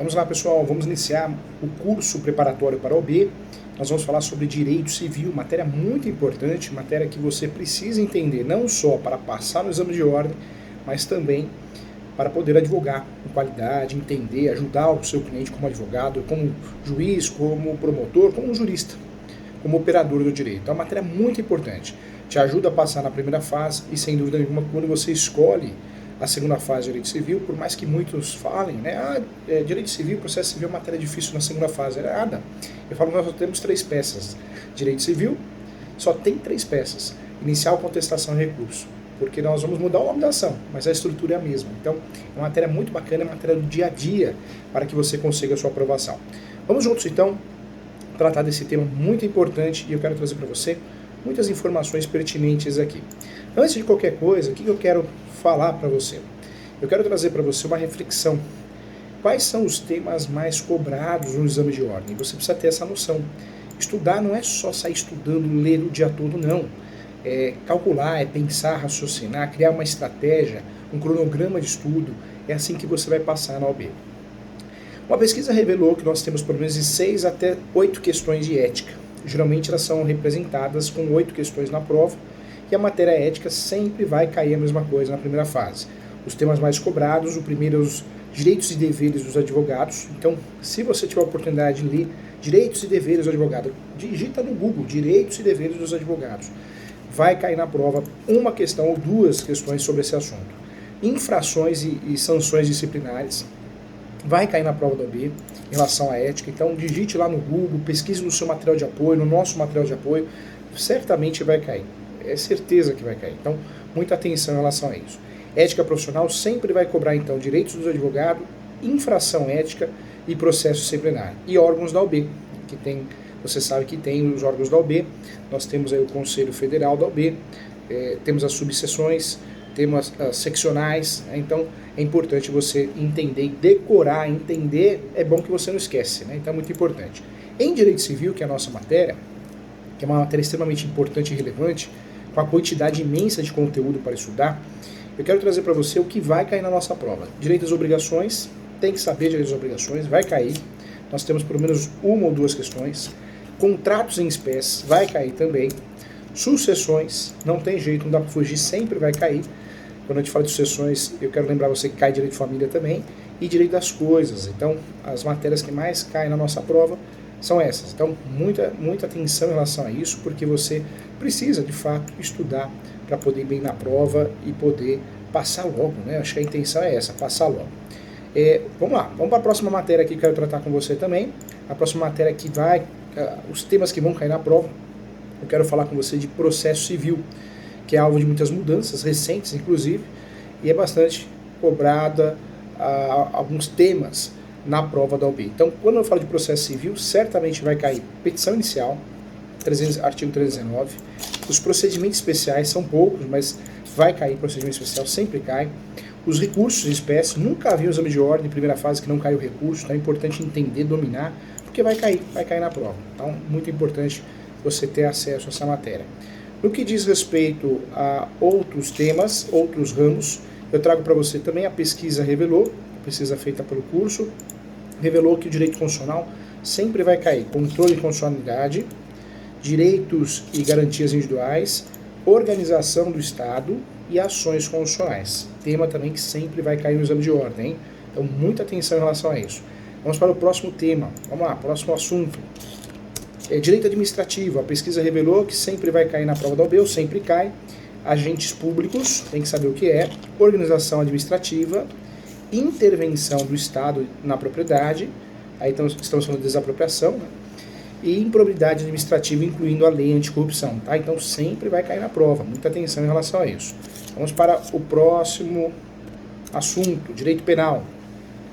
Vamos lá, pessoal, vamos iniciar o curso preparatório para a OAB. Nós vamos falar sobre direito civil, matéria muito importante, matéria que você precisa entender não só para passar no exame de ordem, mas também para poder advogar com qualidade, entender, ajudar o seu cliente como advogado, como juiz, como promotor, como jurista, como operador do direito. É uma matéria muito importante. Te ajuda a passar na primeira fase e, sem dúvida nenhuma, quando você escolhe a segunda fase de direito civil, por mais que muitos falem, né, direito civil, processo civil é uma matéria difícil na segunda fase. É nada. Eu falo, nós só temos 3 peças. Direito civil só tem 3 peças. Inicial, contestação e recurso. Porque nós vamos mudar o nome da ação, mas a estrutura é a mesma. Então, é uma matéria muito bacana, é uma matéria do dia a dia, para que você consiga a sua aprovação. Vamos juntos, então, tratar desse tema muito importante, e eu quero trazer para você muitas informações pertinentes aqui. Antes de qualquer coisa, o que eu quero falar para você? Eu quero trazer para você uma reflexão. Quais são os temas mais cobrados no exame de ordem? Você precisa ter essa noção. Estudar não é só sair estudando, ler o dia todo, não. É calcular, é pensar, raciocinar, criar uma estratégia, um cronograma de estudo. É assim que você vai passar na OAB. Uma pesquisa revelou que nós temos pelo menos de 6 até 8 questões de ética. Geralmente elas são representadas com 8 questões na prova, e a matéria ética sempre vai cair a mesma coisa na primeira fase. Os temas mais cobrados, o primeiro é os direitos e deveres dos advogados. Então, se você tiver a oportunidade de ler direitos e deveres do advogado, digita no Google, direitos e deveres dos advogados. Vai cair na prova uma questão ou 2 questões sobre esse assunto. Infrações e sanções disciplinares. Vai cair na prova da OAB em relação à ética. Então, digite lá no Google, pesquise no seu material de apoio, no nosso material de apoio, certamente vai cair. É certeza que vai cair. Então, muita atenção em relação a isso. Ética profissional sempre vai cobrar, então, direitos do advogado, infração ética e processo disciplinar. E órgãos da OAB, que tem, você sabe que tem os órgãos da OAB, nós temos aí o Conselho Federal da OAB, temos as subseções, temos as seccionais, então é importante você entender e decorar, entender, é bom que você não esquece, né? Então é muito importante. Em Direito Civil, que é a nossa matéria, que é uma matéria extremamente importante e relevante, com a quantidade imensa de conteúdo para estudar, eu quero trazer para você o que vai cair na nossa prova. Direito às obrigações, tem que saber direito às obrigações, vai cair. Nós temos pelo menos 1 ou 2 questões. Contratos em espécie, vai cair também. Sucessões, não tem jeito, não dá para fugir, sempre vai cair. Quando a gente fala de sucessões, eu quero lembrar você que cai direito de família também. E direito das coisas. Então, as matérias que mais caem na nossa prova são essas. Então, muita atenção em relação a isso, porque você precisa, de fato, estudar para poder ir bem na prova e poder passar logo, né? Acho que a intenção é essa, passar logo. Vamos lá, vamos para a próxima matéria que eu quero tratar com você também. A próxima matéria que vai, os temas que vão cair na prova, eu quero falar com você de processo civil, que é alvo de muitas mudanças, recentes inclusive, e é bastante cobrada alguns temas na prova da OAB. Então, quando eu falo de processo civil, certamente vai cair petição inicial, artigo 319. Os procedimentos especiais são poucos, mas vai cair procedimento especial, sempre cai. Os recursos de espécie, nunca havia o exame de ordem, primeira fase que não caiu o recurso, então é importante entender, dominar, porque vai cair na prova. Então, muito importante você ter acesso a essa matéria. No que diz respeito a outros temas, outros ramos, eu trago para você também a pesquisa revelou, a pesquisa feita pelo curso, revelou que o direito constitucional sempre vai cair. Controle de constitucionalidade, direitos e garantias individuais, organização do Estado e ações constitucionais. Tema também que sempre vai cair no exame de ordem, hein? Então, muita atenção em relação a isso. Vamos para o próximo tema. Vamos lá, próximo assunto. Direito administrativo. A pesquisa revelou que sempre vai cair na prova da OAB, ou sempre cai. Agentes públicos, tem que saber o que é. Organização administrativa, intervenção do Estado na propriedade, aí estamos falando de desapropriação, né? E improbidade administrativa, incluindo a lei anticorrupção, tá? Então sempre vai cair na prova, muita atenção em relação a isso. Vamos para o próximo assunto, direito penal.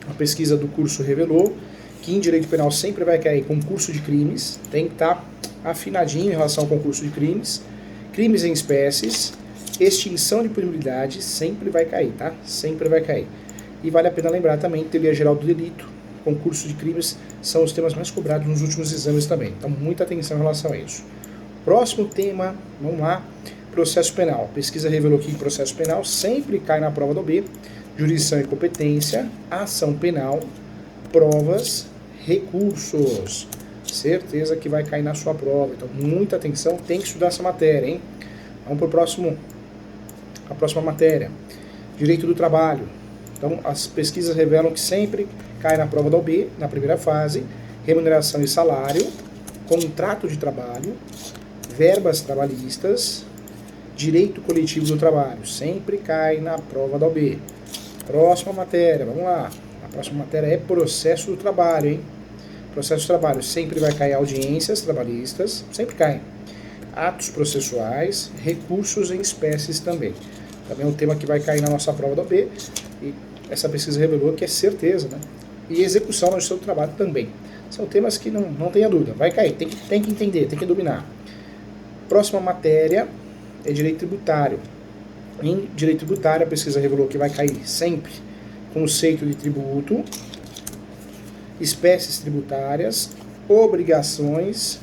A pesquisa do curso revelou que em direito penal sempre vai cair concurso de crimes, tem que estar afinadinho em relação ao concurso de crimes, crimes em espécies, extinção de punibilidade, sempre vai cair, tá? Sempre vai cair. E vale a pena lembrar também que teoria geral do delito, concurso de crimes, são os temas mais cobrados nos últimos exames também. Então, muita atenção em relação a isso. Próximo tema, vamos lá, processo penal. A pesquisa revelou que processo penal sempre cai na prova do OAB, jurisdição e competência, ação penal, provas, recursos. Certeza que vai cair na sua prova. Então, muita atenção, tem que estudar essa matéria, hein? Vamos para a próxima matéria. Direito do trabalho. Então, as pesquisas revelam que sempre cai na prova da OAB, na primeira fase, remuneração e salário, contrato de trabalho, verbas trabalhistas, direito coletivo do trabalho. Sempre cai na prova da OAB. Próxima matéria, vamos lá. A próxima matéria é processo do trabalho, hein? Processo de trabalho sempre vai cair audiências trabalhistas, sempre cai. Atos processuais, recursos em espécies também. Também é um tema que vai cair na nossa prova da OAB, e essa pesquisa revelou que é certeza, né? E execução na gestão do trabalho também. São temas que não tenha dúvida, vai cair, tem que entender, tem que dominar. Próxima matéria é direito tributário. Em direito tributário, a pesquisa revelou que vai cair sempre conceito de tributo, espécies tributárias, obrigações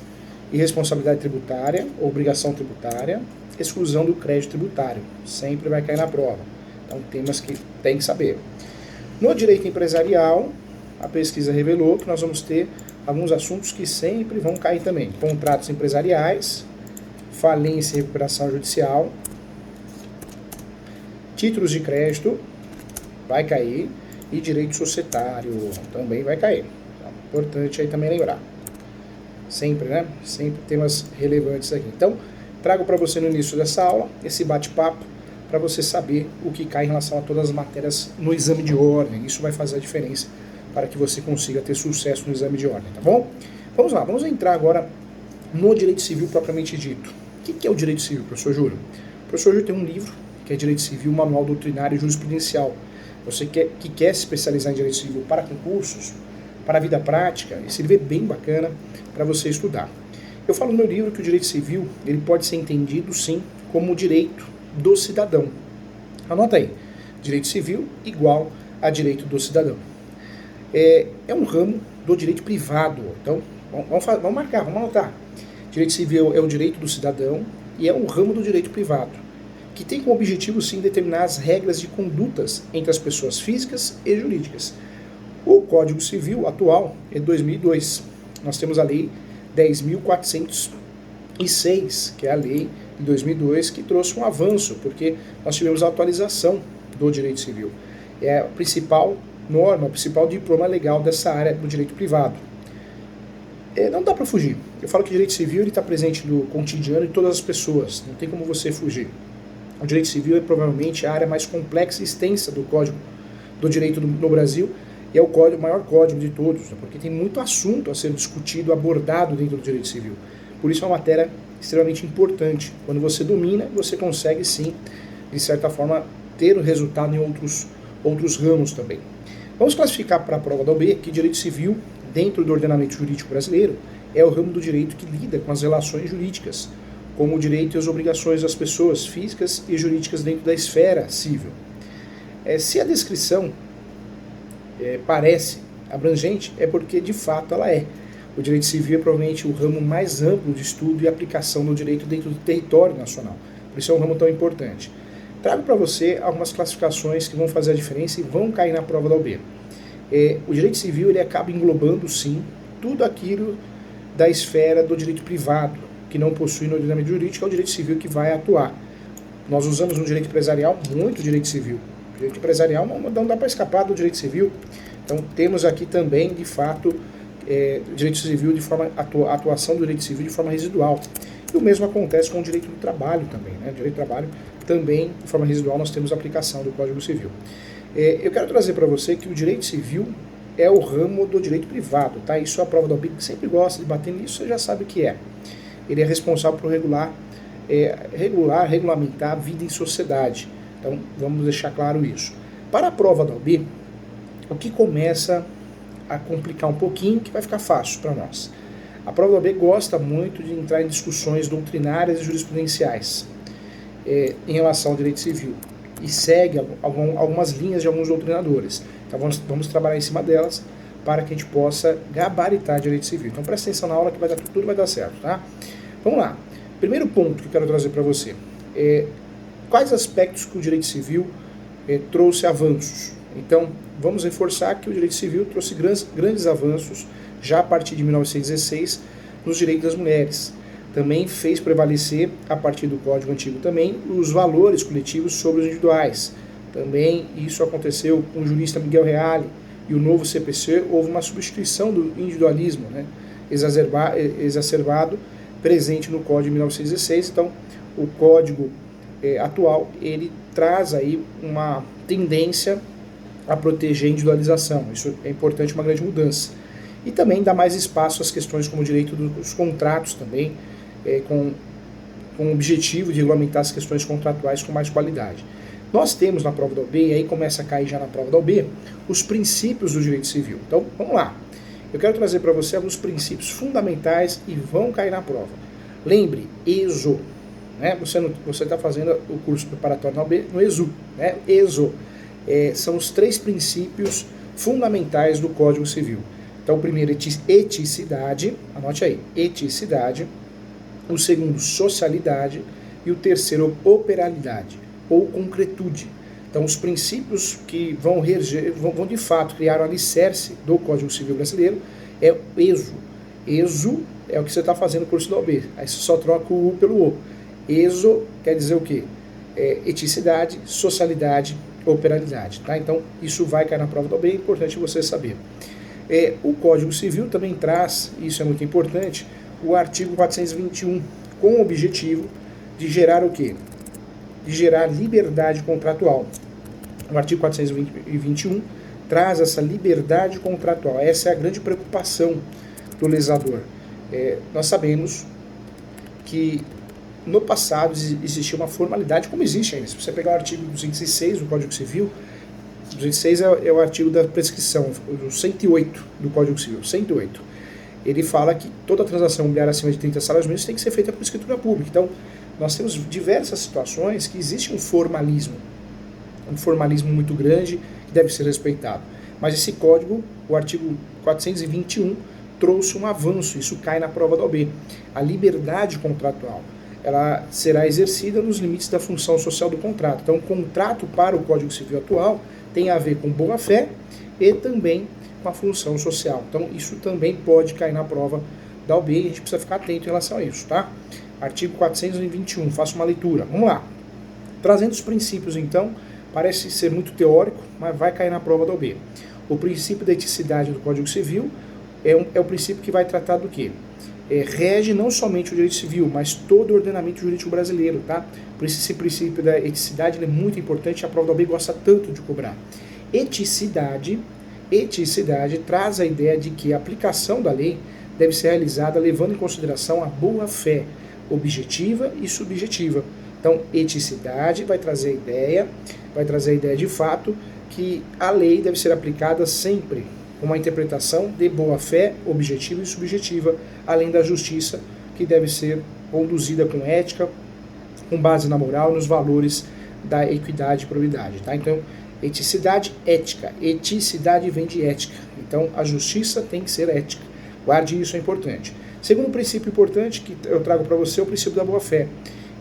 e responsabilidade tributária, obrigação tributária, exclusão do crédito tributário. Sempre vai cair na prova. Então, temas que tem que saber. No direito empresarial, a pesquisa revelou que nós vamos ter alguns assuntos que sempre vão cair também. Contratos empresariais, falência e recuperação judicial, títulos de crédito, vai cair, e direito societário também vai cair. Então, importante aí também lembrar. Sempre, né? Sempre temas relevantes aqui. Então, trago para você no início dessa aula esse bate-papo para você saber o que cai em relação a todas as matérias no exame de ordem. Isso vai fazer a diferença para que você consiga ter sucesso no exame de ordem, tá bom? Vamos lá, vamos entrar agora no direito civil propriamente dito. O que é o direito civil, professor Júlio? O professor Júlio tem um livro que é Direito Civil, Manual Doutrinário e Jurisprudencial. Você que quer se especializar em direito civil para concursos, para a vida prática, esse livro é bem bacana para você estudar. Eu falo no meu livro que o direito civil ele pode ser entendido, sim, como o direito do cidadão. Anota aí, direito civil igual a direito do cidadão. É um ramo do direito privado. Então, vamos marcar, vamos anotar. Direito civil é o direito do cidadão e é um ramo do direito privado, que tem como objetivo, sim, determinar as regras de condutas entre as pessoas físicas e jurídicas. O Código Civil atual é de 2002. Nós temos a Lei 10.406, que é a lei de 2002, que trouxe um avanço, porque nós tivemos a atualização do direito civil. É a principal norma, o principal diploma legal dessa área do direito privado. Não dá para fugir. Eu falo que o direito civil está presente no cotidiano de todas as pessoas, não tem como você fugir. O direito civil é provavelmente a área mais complexa e extensa do código do direito no Brasil, e é o maior código de todos, né, porque tem muito assunto a ser discutido, abordado dentro do direito civil. Por isso é uma matéria extremamente importante. Quando você domina, você consegue sim, de certa forma, ter o resultado em outros ramos também. Vamos classificar para a prova da OAB que direito civil, dentro do ordenamento jurídico brasileiro, é o ramo do direito que lida com as relações jurídicas, como o direito e as obrigações das pessoas físicas e jurídicas dentro da esfera civil. Se a descrição parece abrangente, é porque de fato ela é. O direito civil é provavelmente o ramo mais amplo de estudo e aplicação do direito dentro do território nacional. Por isso é um ramo tão importante. Trago para você algumas classificações que vão fazer a diferença e vão cair na prova da OAB. O direito civil ele acaba englobando, sim, tudo aquilo da esfera do direito privado, que não possui no ordenamento jurídico, é o direito civil que vai atuar. Nós usamos no direito empresarial muito direito civil. O direito empresarial não dá para escapar do direito civil. Então temos aqui também, de fato, direito civil de forma atuação do direito civil de forma residual. E o mesmo acontece com o direito do trabalho também, né? O direito do trabalho também, de forma residual, nós temos a aplicação do Código Civil. Eu quero trazer para você que o direito civil é o ramo do direito privado, tá? Isso é a prova da OAB, que sempre gosta de bater nisso, você já sabe o que é. Ele é responsável por regulamentar a vida em sociedade. Então, vamos deixar claro isso. Para a prova da OAB, o que começa a complicar um pouquinho, que vai ficar fácil para nós. A prova da OAB gosta muito de entrar em discussões doutrinárias e jurisprudenciais em relação ao direito civil e segue algumas linhas de alguns doutrinadores. Então vamos trabalhar em cima delas para que a gente possa gabaritar direito civil. Então presta atenção na aula que tudo vai dar certo, tá? Vamos lá. Primeiro ponto que eu quero trazer para você. Quais aspectos que o direito civil trouxe avanços? Então, vamos reforçar que o direito civil trouxe grandes avanços já a partir de 1916 nos direitos das mulheres. Também fez prevalecer, a partir do Código Antigo também, os valores coletivos sobre os individuais. Também isso aconteceu com o jurista Miguel Reale e o novo CPC, houve uma substituição do individualismo, né, exacerbado, presente no Código de 1916. Então, o Código atual, ele traz aí uma tendência a proteger a individualização. Isso é importante, uma grande mudança. E também dá mais espaço às questões como o direito dos contratos também, com o objetivo de regulamentar as questões contratuais com mais qualidade. Nós temos na prova da OAB, e aí começa a cair já na prova da OAB, os princípios do direito civil. Então, vamos lá. Eu quero trazer para você alguns princípios fundamentais e vão cair na prova. Lembre, ESO. Né? Você está fazendo o curso preparatório na OAB no ESU. Né? ESO. São os 3 princípios fundamentais do Código Civil. Então, o primeiro, eticidade. Anote aí, eticidade. O segundo, socialidade. E o terceiro, operalidade, ou concretude. Então, os princípios que vão de fato criar o alicerce do Código Civil brasileiro é o ESO. ESO é o que você está fazendo no curso da OAB. Aí você só troca o U pelo O. ESO quer dizer o quê? Eticidade, socialidade, operalidade. Tá? Então, isso vai cair na prova da OAB, é importante você saber. O Código Civil também traz, isso é muito importante, o artigo 421, com o objetivo de gerar o quê? De gerar liberdade contratual. O artigo 421 traz essa liberdade contratual. Essa é a grande preocupação do legislador. Nós sabemos que no passado existia uma formalidade, como existe ainda. Se você pegar o artigo 206 do Código Civil, 206 é o artigo da prescrição, o 108 do Código Civil, 108. Ele fala que toda transação imobiliária acima de 30 salários mínimos tem que ser feita por escritura pública. Então, nós temos diversas situações que existe um formalismo muito grande que deve ser respeitado. Mas esse código, o artigo 421, trouxe um avanço, isso cai na prova da OAB. A liberdade contratual, ela será exercida nos limites da função social do contrato. Então, o contrato para o Código Civil atual tem a ver com boa-fé e também com a função social. Então, isso também pode cair na prova da OAB e a gente precisa ficar atento em relação a isso, tá? Artigo 421, faça uma leitura. Vamos lá. Trazendo os princípios, então, parece ser muito teórico, mas vai cair na prova da OAB. O princípio da eticidade do Código Civil é o princípio que vai tratar do quê? Rege não somente o direito civil, mas todo o ordenamento jurídico brasileiro, tá? Por isso esse princípio da eticidade é muito importante, a prova da OAB gosta tanto de cobrar. Eticidade traz a ideia de que a aplicação da lei deve ser realizada levando em consideração a boa-fé objetiva e subjetiva. Então, eticidade vai trazer a ideia de fato que a lei deve ser aplicada sempre com uma interpretação de boa-fé objetiva e subjetiva, além da justiça, que deve ser conduzida com ética, com base na moral, nos valores da equidade e probidade. Tá? Então, eticidade, ética. Eticidade vem de ética. Então, a justiça tem que ser ética. Guarde isso, é importante. Segundo princípio importante que eu trago para você é o princípio da boa-fé.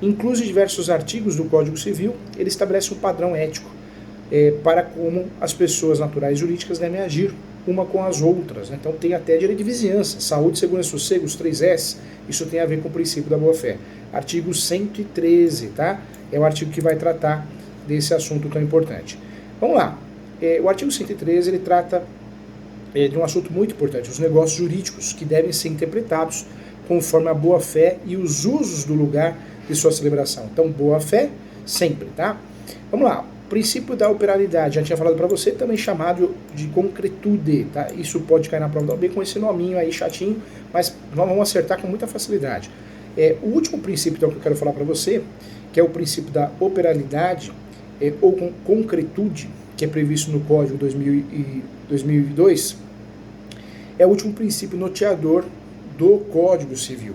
Incluso em diversos artigos do Código Civil, ele estabelece um padrão ético para como as pessoas naturais e jurídicas devem agir uma com as outras. Né? Então tem até direito de vizinhança, saúde, segurança e sossego, os 3 S, isso tem a ver com o princípio da boa-fé. Artigo 113, tá? É o artigo que vai tratar desse assunto tão importante. Vamos lá. O artigo 113, ele trata de um assunto muito importante, os negócios jurídicos, que devem ser interpretados conforme a boa-fé e os usos do lugar de sua celebração. Então, boa-fé sempre, tá? Vamos lá. Princípio da operalidade, já tinha falado para você, também chamado de concretude, tá? Isso pode cair na prova da OAB com esse nominho aí chatinho, mas vamos acertar com muita facilidade. O último princípio então, que eu quero falar para você, que é o princípio da operalidade, ou concretude, que é previsto no Código 2002, é o último princípio norteador do Código Civil.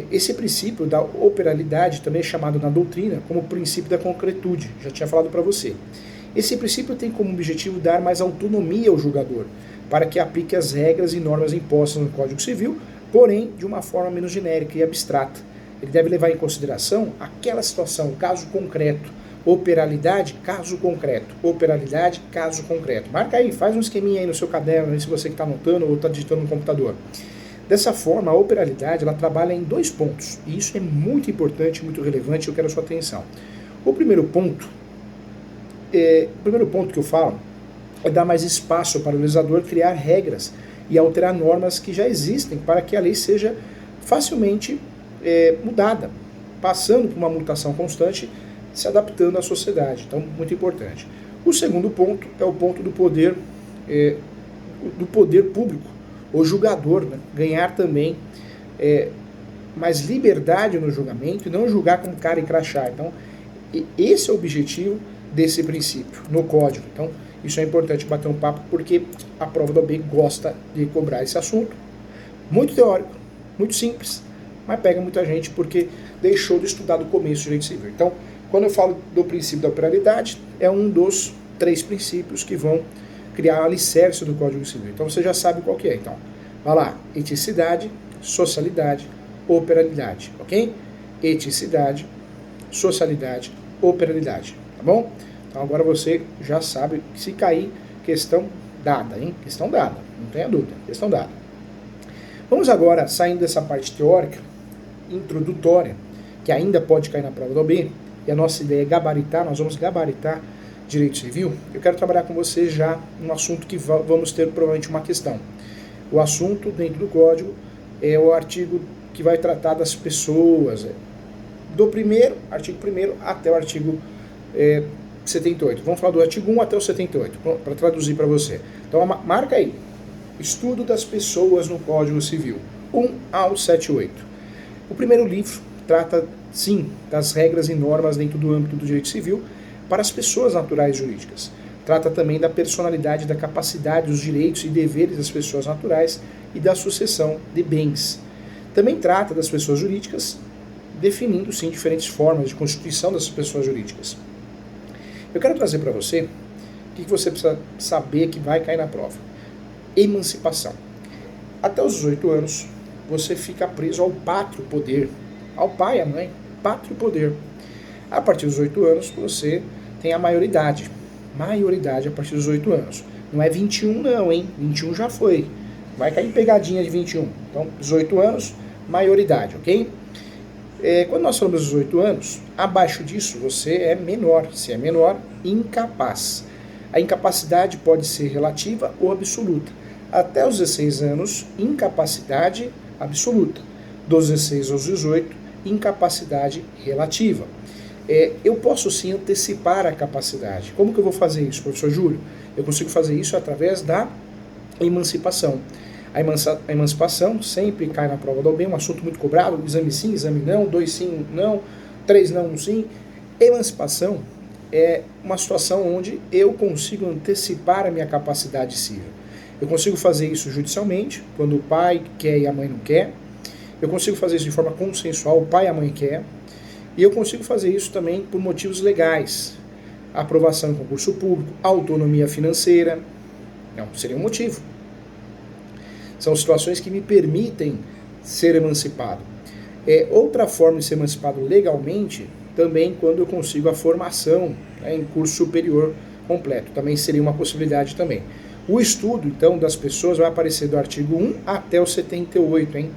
Esse princípio da operalidade também é chamado na doutrina como princípio da concretude, já tinha falado para você. Esse princípio tem como objetivo dar mais autonomia ao julgador, para que aplique as regras e normas impostas no Código Civil, porém de uma forma menos genérica e abstrata. Ele deve levar em consideração aquela situação, o caso concreto, Operalidade, caso concreto. Operalidade, caso concreto. Marca aí, faz um esqueminha aí no seu caderno, se você que está anotando ou está digitando no computador. Dessa forma, a operalidade ela trabalha em 2 pontos. E isso é muito importante, muito relevante, eu quero a sua atenção. O primeiro ponto que eu falo é dar mais espaço para o legislador criar regras e alterar normas que já existem para que a lei seja facilmente mudada, passando por uma mutação constante, se adaptando à sociedade. Então, muito importante. O segundo ponto é o ponto do poder público, o julgador, né? Ganhar também mais liberdade no julgamento e não julgar com cara e crachá. Então, esse é o objetivo desse princípio no código. Então, isso é importante bater um papo porque a prova da OAB gosta de cobrar esse assunto. Muito teórico, muito simples, mas pega muita gente porque deixou de estudar do começo o direito civil. Então, quando eu falo do princípio da operalidade, é um dos 3 princípios que vão criar o alicerce do Código Civil. Então você já sabe qual que é. Então, vai lá, eticidade, socialidade, operalidade, ok? Eticidade, socialidade, operalidade, tá bom? Então agora você já sabe, se cair, questão dada, hein? Questão dada, não tenha dúvida, questão dada. Vamos agora, saindo dessa parte teórica, introdutória, que ainda pode cair na prova da OAB, e a nossa ideia é gabaritar, nós vamos gabaritar direito civil. Eu quero trabalhar com você já num assunto que vamos ter provavelmente uma questão. O assunto dentro do código é o artigo que vai tratar das pessoas, do artigo 1º até o artigo 78. Vamos falar do artigo 1 até o 78, para traduzir para você. Então marca aí, estudo das pessoas no Código Civil, 1 ao 78. O primeiro livro trata, sim, das regras e normas dentro do âmbito do direito civil para as pessoas naturais jurídicas. Trata também da personalidade, da capacidade, dos direitos e deveres das pessoas naturais e da sucessão de bens. Também trata das pessoas jurídicas, definindo, sim, diferentes formas de constituição dessas pessoas jurídicas. Eu quero trazer para você o que você precisa saber que vai cair na prova. Emancipação. Até os 18 anos, você fica preso ao pátrio poder, ao pai e à mãe, pátrio poder. A partir dos 18 anos, você tem a maioridade. Maioridade a partir dos 18 anos. Não é 21 não, hein? 21 já foi. Vai cair pegadinha de 21. Então, 18 anos, maioridade, ok? Quando nós falamos dos 18 anos, abaixo disso você é menor. Se é menor, incapaz. A incapacidade pode ser relativa ou absoluta. Até os 16 anos, incapacidade absoluta. Dos 16 aos 18, incapacidade relativa. Eu posso sim antecipar a capacidade. Como que eu vou fazer isso, professor Júlio? Eu consigo fazer isso através da emancipação. A emancipação sempre cai na prova da OAB, um assunto muito cobrado, exame sim, exame não, 2 sim, não, 3 não, 1 sim. Emancipação é uma situação onde eu consigo antecipar a minha capacidade civil. Eu consigo fazer isso judicialmente, quando o pai quer e a mãe não quer. Eu consigo fazer isso de forma consensual, o pai e a mãe quer. E eu consigo fazer isso também por motivos legais. Aprovação em concurso público, autonomia financeira. Não, seria um motivo. São situações que me permitem ser emancipado. Outra forma de ser emancipado legalmente, também quando eu consigo a formação em curso superior completo. Também seria uma possibilidade também. O estudo, então, das pessoas vai aparecer do artigo 1 até o 78, hein?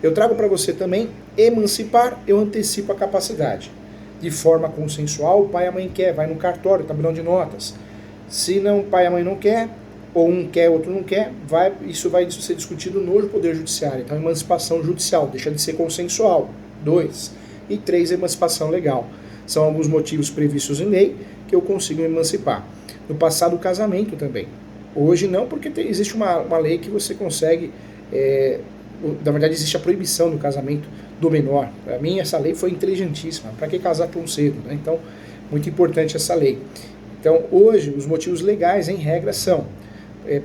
Eu trago para você também emancipar, eu antecipo a capacidade. De forma consensual, o pai e a mãe quer, vai no cartório, tabelão de notas. Se não, o pai e a mãe não quer, ou um quer, outro não quer, isso vai ser discutido no Poder Judiciário. Então, emancipação judicial, deixa de ser consensual. 2. E 3, emancipação legal. São alguns motivos previstos em lei que eu consigo emancipar. No passado, o casamento também. Hoje não, porque existe uma lei que você consegue... na verdade, existe a proibição do casamento do menor. Para mim, essa lei foi inteligentíssima. Para que casar tão cedo, né? Então, muito importante essa lei. Então, hoje, os motivos legais, em regra, são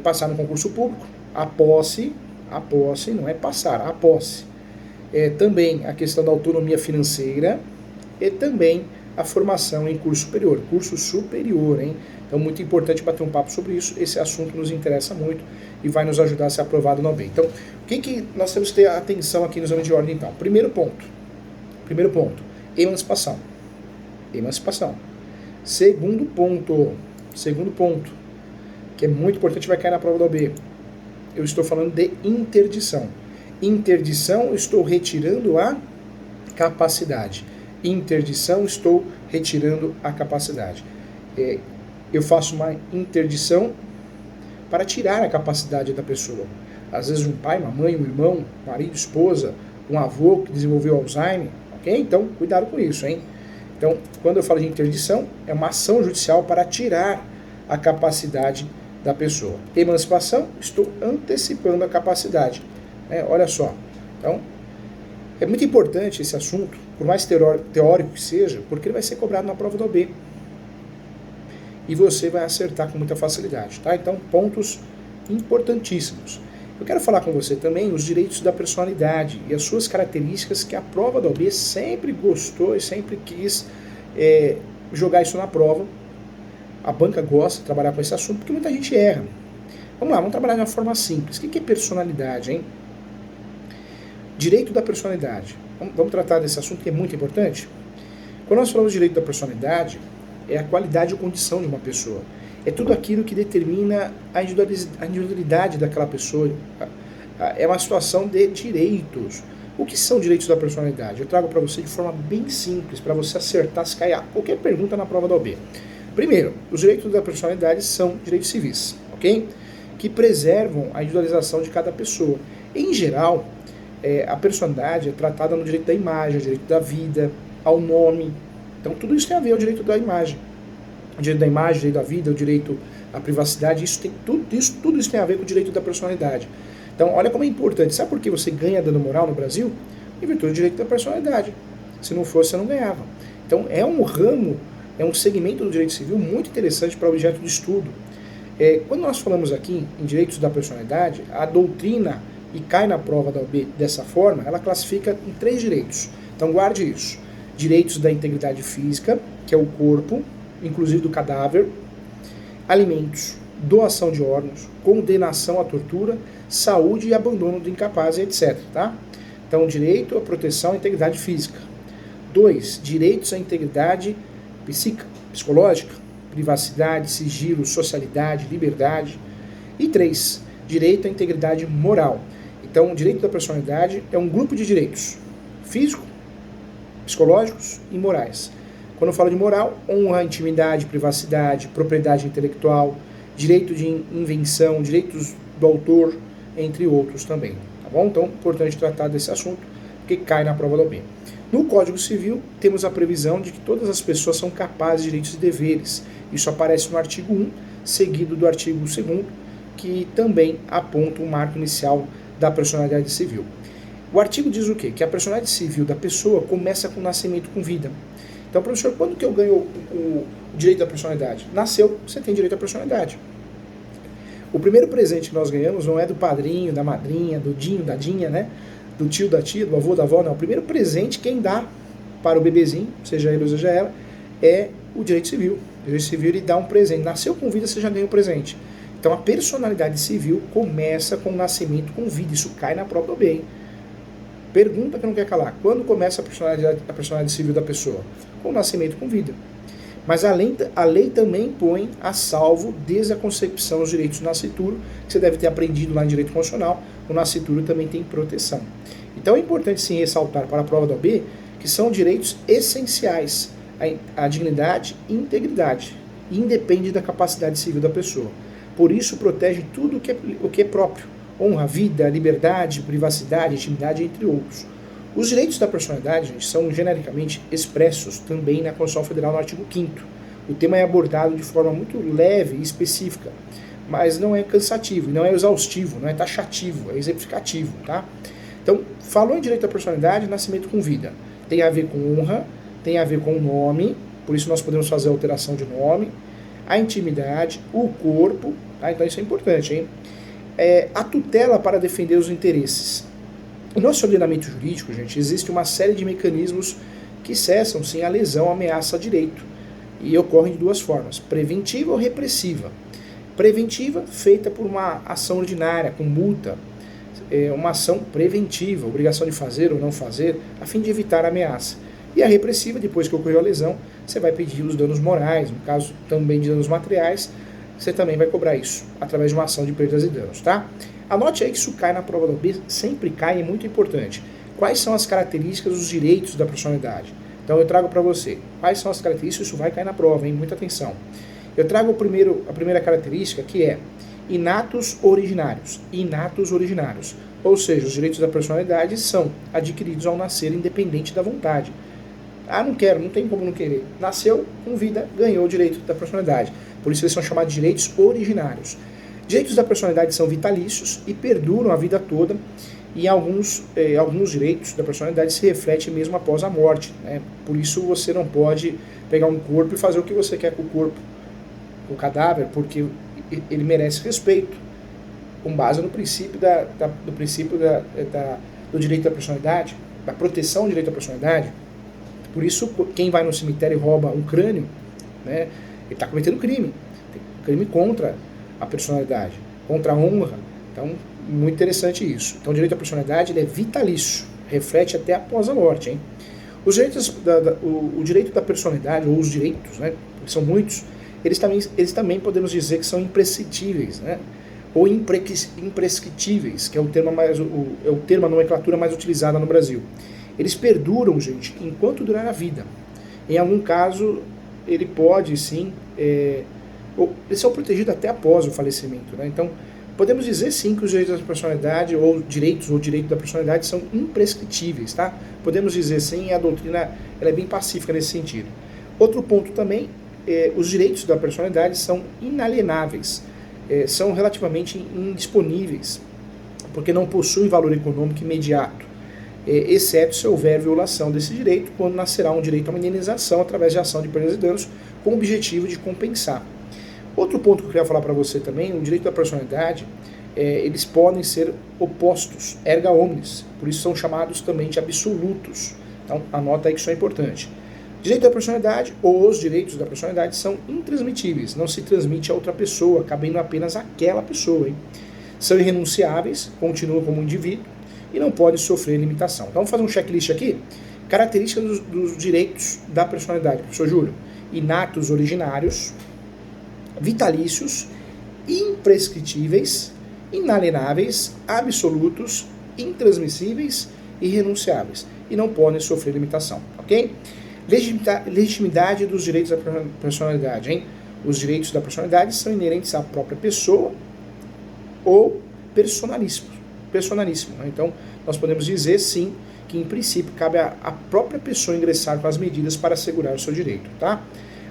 passar no concurso público, a posse, não é passar, a posse. Também a questão da autonomia financeira e também a formação em curso superior, hein? Então, muito importante bater um papo sobre isso. Esse assunto nos interessa muito e vai nos ajudar a ser aprovado na OAB. Então, o que nós temos que ter atenção aqui no exame de ordem, então? Primeiro ponto, emancipação. Emancipação. Segundo ponto, que é muito importante, vai cair na prova da OAB. Eu estou falando de interdição. Interdição, estou retirando a capacidade. Interdição, estou retirando a capacidade. Eu faço uma interdição para tirar a capacidade da pessoa. Às vezes um pai, uma mãe, um irmão, um marido, esposa, um avô que desenvolveu Alzheimer, ok? Então, cuidado com isso, hein? Então, quando eu falo de interdição, é uma ação judicial para tirar a capacidade da pessoa. Emancipação, estou antecipando a capacidade. Olha só. Então, é muito importante esse assunto, por mais teórico que seja, porque ele vai ser cobrado na prova da OAB. E você vai acertar com muita facilidade, tá? Então, pontos importantíssimos. Eu quero falar com você também os direitos da personalidade e as suas características que a prova da OAB sempre gostou e sempre quis jogar isso na prova. A banca gosta de trabalhar com esse assunto porque muita gente erra. Vamos lá, vamos trabalhar de uma forma simples. O que é personalidade, hein? Direito da personalidade. Vamos tratar desse assunto que é muito importante? Quando nós falamos de direito da personalidade, é a qualidade ou condição de uma pessoa. É tudo aquilo que determina a individualidade daquela pessoa. É uma situação de direitos. O que são direitos da personalidade? Eu trago para você de forma bem simples, para você acertar se cair qualquer pergunta na prova da OAB. Primeiro, os direitos da personalidade são direitos civis, ok? Que preservam a individualização de cada pessoa. Em geral, a personalidade é tratada no direito da imagem, direito da vida, ao nome. Então, tudo isso tem a ver com o direito da imagem. O direito da imagem, o direito da vida, o direito à privacidade, tudo isso tem a ver com o direito da personalidade. Então, olha como é importante. Sabe por que você ganha dano moral no Brasil? Em virtude do direito da personalidade. Se não fosse, você não ganhava. Então, é um ramo, é um segmento do direito civil muito interessante para objeto de estudo. Quando nós falamos aqui em direitos da personalidade, a doutrina, e cai na prova da OAB dessa forma, ela classifica em 3 direitos. Então, guarde isso. Direitos da integridade física, que é o corpo, inclusive do cadáver, alimentos, doação de órgãos, condenação à tortura, saúde e abandono do incapaz, etc. Tá? Então, direito à proteção à integridade física. 2. Direitos à integridade psíquica, psicológica, privacidade, sigilo, socialidade, liberdade. E 3. Direito à integridade moral. Então, o direito da personalidade é um grupo de direitos físico, psicológicos e morais. Quando eu falo de moral, honra, intimidade, privacidade, propriedade intelectual, direito de invenção, direitos do autor, entre outros também. Tá bom? Então, é importante tratar desse assunto, porque cai na prova da OAB. No Código Civil, temos a previsão de que todas as pessoas são capazes de direitos e deveres. Isso aparece no artigo 1, seguido do artigo 2º, que também aponta o marco inicial da personalidade civil. O artigo diz o quê? Que a personalidade civil da pessoa começa com o nascimento com vida. Então, professor, quando que eu ganho o direito da personalidade? Nasceu, você tem direito à personalidade. O primeiro presente que nós ganhamos não é do padrinho, da madrinha, do dinho, da dinha, né? Do tio, da tia, do avô, da avó, não. O primeiro presente quem dá para o bebezinho, seja ele ou seja ela, é o direito civil. O direito civil ele dá um presente. Nasceu com vida, você já ganha um presente. Então a personalidade civil começa com o nascimento com vida. Isso cai na prova do OAB, hein? Pergunta que não quer calar. Quando começa a personalidade civil da pessoa? Com o nascimento com vida. Mas a lei também põe a salvo desde a concepção os direitos do nascituro, que você deve ter aprendido lá em direito constitucional. O nascituro também tem proteção. Então é importante sim ressaltar para a prova do OAB que são direitos essenciais. A dignidade e integridade. E independe da capacidade civil da pessoa. Por isso protege tudo o que é próprio. Honra, vida, liberdade, privacidade, intimidade, entre outros. Os direitos da personalidade, gente, são genericamente expressos também na Constituição Federal no artigo 5º. O tema é abordado de forma muito leve e específica, mas não é cansativo, não é exaustivo, não é taxativo, é exemplificativo, tá? Então, falou em direito da personalidade, nascimento com vida. Tem a ver com honra, tem a ver com o nome, por isso nós podemos fazer a alteração de nome, a intimidade, o corpo, tá? Então isso é importante, hein? A tutela para defender os interesses. No nosso ordenamento jurídico, gente, existe uma série de mecanismos que cessam sim a lesão, a ameaça a direito. E ocorrem de 2 formas, preventiva ou repressiva. Preventiva, feita por uma ação ordinária, com multa, uma ação preventiva, obrigação de fazer ou não fazer, a fim de evitar a ameaça. E a repressiva, depois que ocorreu a lesão, você vai pedir os danos morais, no caso também de danos materiais, você também vai cobrar isso, através de uma ação de perdas e danos, tá? Anote aí que isso cai na prova da OAB, sempre cai, é muito importante. Quais são as características dos direitos da personalidade? Então eu trago para você, quais são as características, isso vai cair na prova, hein? Muita atenção. Eu trago a primeira característica, que é inatos originários. Inatos originários. Ou seja, os direitos da personalidade são adquiridos ao nascer, independente da vontade. Ah, não quero, não tem como não querer. Nasceu com vida, ganhou o direito da personalidade. Por isso eles são chamados de direitos originários. Direitos da personalidade são vitalícios e perduram a vida toda, e alguns direitos da personalidade se refletem mesmo após a morte, né? Por isso você não pode pegar um corpo e fazer o que você quer com o corpo, com o cadáver, porque ele merece respeito, com base no princípio do direito da personalidade, da proteção do direito da personalidade. Por isso, quem vai no cemitério e rouba um crânio, né, ele está cometendo crime contra a personalidade, contra a honra. Então, muito interessante isso. Então, o direito à personalidade ele é vitalício, reflete até após a morte, hein? Os direitos o direito da personalidade, ou os direitos, né, são muitos, eles também podemos dizer que são imprescritíveis, né, ou imprescritíveis, que é o termo, a nomenclatura mais utilizada no Brasil. Eles perduram, gente, enquanto durar a vida. Em algum caso, ele pode, sim, eles são protegidos até após o falecimento, né? Então, podemos dizer, sim, que os direitos da personalidade, ou direito da personalidade, são imprescritíveis, tá? Podemos dizer, sim, e a doutrina ela é bem pacífica nesse sentido. Outro ponto também, os direitos da personalidade são inalienáveis, são relativamente indisponíveis, porque não possuem valor econômico imediato, exceto se houver violação desse direito, quando nascerá um direito a uma indenização através de ação de perdas e danos, com o objetivo de compensar. Outro ponto que eu queria falar para você também, o direito da personalidade, eles podem ser opostos, erga omnes, por isso são chamados também de absolutos. Então, anota aí que isso é importante. Direito da personalidade, ou os direitos da personalidade, são intransmitíveis, não se transmite a outra pessoa, cabendo apenas àquela pessoa, hein? São irrenunciáveis, continuam como indivíduo, e não pode sofrer limitação. Então vamos fazer um checklist aqui. Características dos direitos da personalidade, professor Júlio. Inatos originários, vitalícios, imprescritíveis, inalienáveis, absolutos, intransmissíveis e irrenunciáveis. E não podem sofrer limitação, ok? Legitimidade dos direitos da personalidade, hein? Os direitos da personalidade são inerentes à própria pessoa ou personalíssimos. Né? Então, nós podemos dizer, sim, que em princípio cabe à própria pessoa ingressar com as medidas para assegurar o seu direito, tá?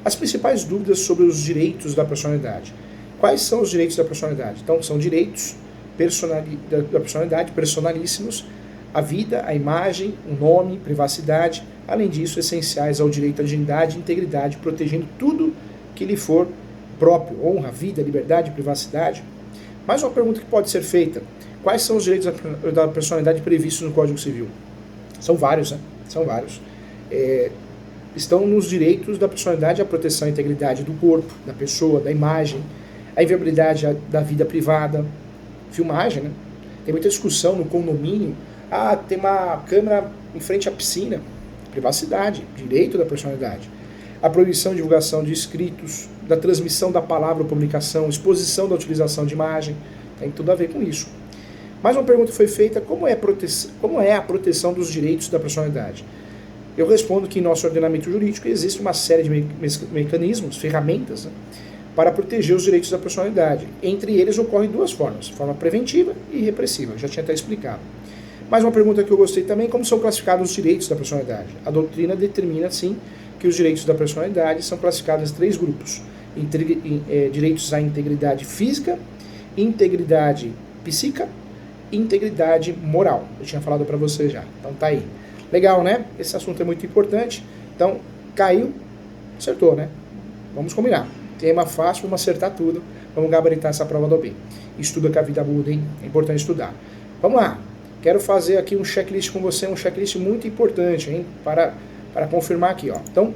As principais dúvidas sobre os direitos da personalidade. Quais são os direitos da personalidade? Então, são direitos da personalidade personalíssimos, a vida, a imagem, o nome, privacidade, além disso, essenciais ao direito à dignidade e integridade, protegendo tudo que lhe for próprio, honra, vida, liberdade, privacidade. Mais uma pergunta que pode ser feita. Quais são os direitos da personalidade previstos no Código Civil? São vários, né? São vários. Estão nos direitos da personalidade a proteção à integridade do corpo, da pessoa, da imagem, a inviolabilidade da vida privada, filmagem, né? Tem muita discussão no condomínio. Ah, tem uma câmera em frente à piscina. Privacidade, direito da personalidade. A proibição de divulgação de escritos, da transmissão da palavra ou publicação, exposição da utilização de imagem, tem tudo a ver com isso. Mais uma pergunta foi feita, como é a proteção dos direitos da personalidade? Eu respondo que em nosso ordenamento jurídico existe uma série de mecanismos, ferramentas, né, para proteger os direitos da personalidade. Entre eles ocorrem duas formas, forma preventiva e repressiva, eu já tinha até explicado. Mais uma pergunta que eu gostei também, como são classificados os direitos da personalidade? A doutrina determina, sim, que os direitos da personalidade são classificados em 3 grupos. Direitos à integridade física, integridade psíquica e integridade moral. Eu tinha falado para você já, então tá aí. Legal, né? Esse assunto é muito importante. Então, caiu, acertou, né? Vamos combinar. Tema fácil, vamos acertar tudo. Vamos gabaritar essa prova do OAB. Estuda que a vida muda, hein? É importante estudar. Vamos lá. Quero fazer aqui um checklist com você, um checklist muito importante, hein? Para confirmar aqui, ó. Então,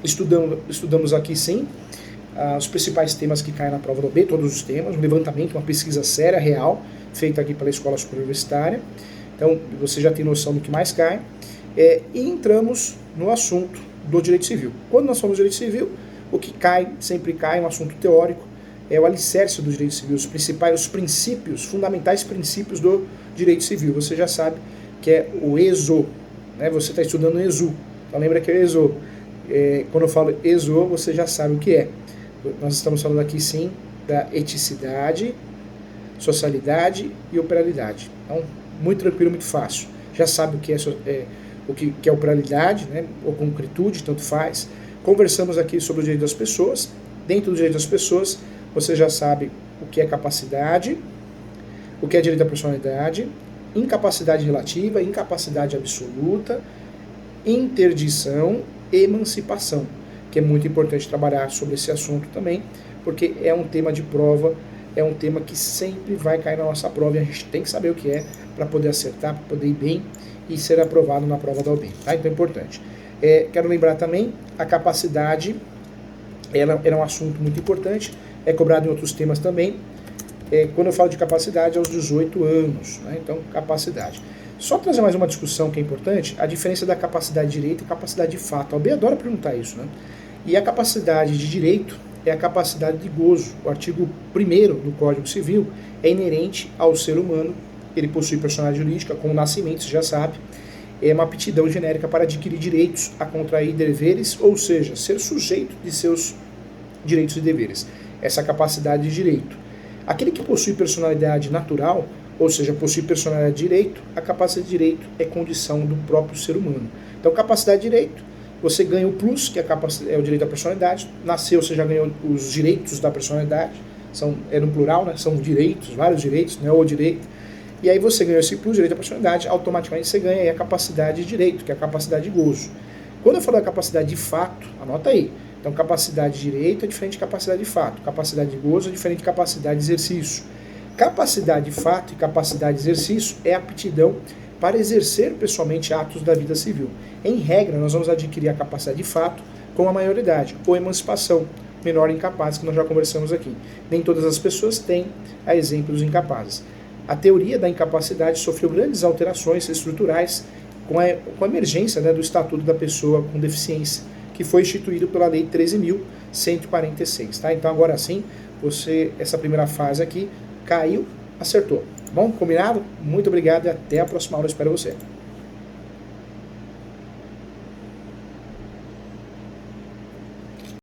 estudamos aqui, sim, os principais temas que caem na prova do OAB, todos os temas, um levantamento, uma pesquisa séria, real, feita aqui pela Escola Superior Universitária. Então, você já tem noção do que mais cai. E entramos no assunto do direito civil. Quando nós falamos de direito civil, o que cai, sempre cai, é um assunto teórico, é o alicerce do direito civil, os principais, os princípios, fundamentais princípios do direito civil. Você já sabe que é o ESO, né? Você está estudando o ESU, então lembra que é o ESO. Quando eu falo ESO, você já sabe o que é. Nós estamos falando aqui sim da eticidade, socialidade e operalidade. Então, muito tranquilo, muito fácil. Já sabe o que é operalidade, né? Ou concretude, tanto faz. Conversamos aqui sobre o direito das pessoas. Dentro do direito das pessoas, você já sabe o que é capacidade, o que é direito da personalidade, incapacidade relativa, incapacidade absoluta, interdição, emancipação, que é muito importante trabalhar sobre esse assunto também, porque é um tema de prova, é um tema que sempre vai cair na nossa prova e a gente tem que saber o que é para poder acertar, para poder ir bem e ser aprovado na prova da OAB, tá? Então é importante. Quero lembrar também, a capacidade, ela é um assunto muito importante, é cobrado em outros temas também. Quando eu falo de capacidade, é aos 18 anos, né? Então, capacidade. Só trazer mais uma discussão que é importante, a diferença da capacidade de direito e capacidade de fato. A OAB adora perguntar isso, né? E a capacidade de direito é a capacidade de gozo. O artigo 1º do Código Civil é inerente ao ser humano, ele possui personalidade jurídica, com o nascimento, você já sabe, é uma aptidão genérica para adquirir direitos, a contrair deveres, ou seja, ser sujeito de seus direitos e deveres. Essa capacidade de direito. Aquele que possui personalidade natural, ou seja, possui personalidade de direito, a capacidade de direito é condição do próprio ser humano. Então, capacidade de direito, você ganha o plus, que é o direito da personalidade. Nasceu, você já ganhou os direitos da personalidade. É no plural, né? São direitos, vários direitos, não é o direito. E aí você ganhou esse plus, direito da personalidade, automaticamente você ganha aí a capacidade de direito, que é a capacidade de gozo. Quando eu falo da capacidade de fato, anota aí. Então, capacidade de direito é diferente de capacidade de fato. Capacidade de gozo é diferente de capacidade de exercício. Capacidade de fato e capacidade de exercício é aptidão para exercer pessoalmente atos da vida civil. Em regra, nós vamos adquirir a capacidade de fato com a maioridade, ou emancipação, menor incapaz, que nós já conversamos aqui. Nem todas as pessoas têm a exemplo dos incapazes. A teoria da incapacidade sofreu grandes alterações estruturais com a emergência, né, do Estatuto da Pessoa com Deficiência, que foi instituído pela Lei 13.146. Tá? Então, agora sim, essa primeira fase aqui, caiu, acertou. Bom, combinado? Muito obrigado e até a próxima aula, eu espero você.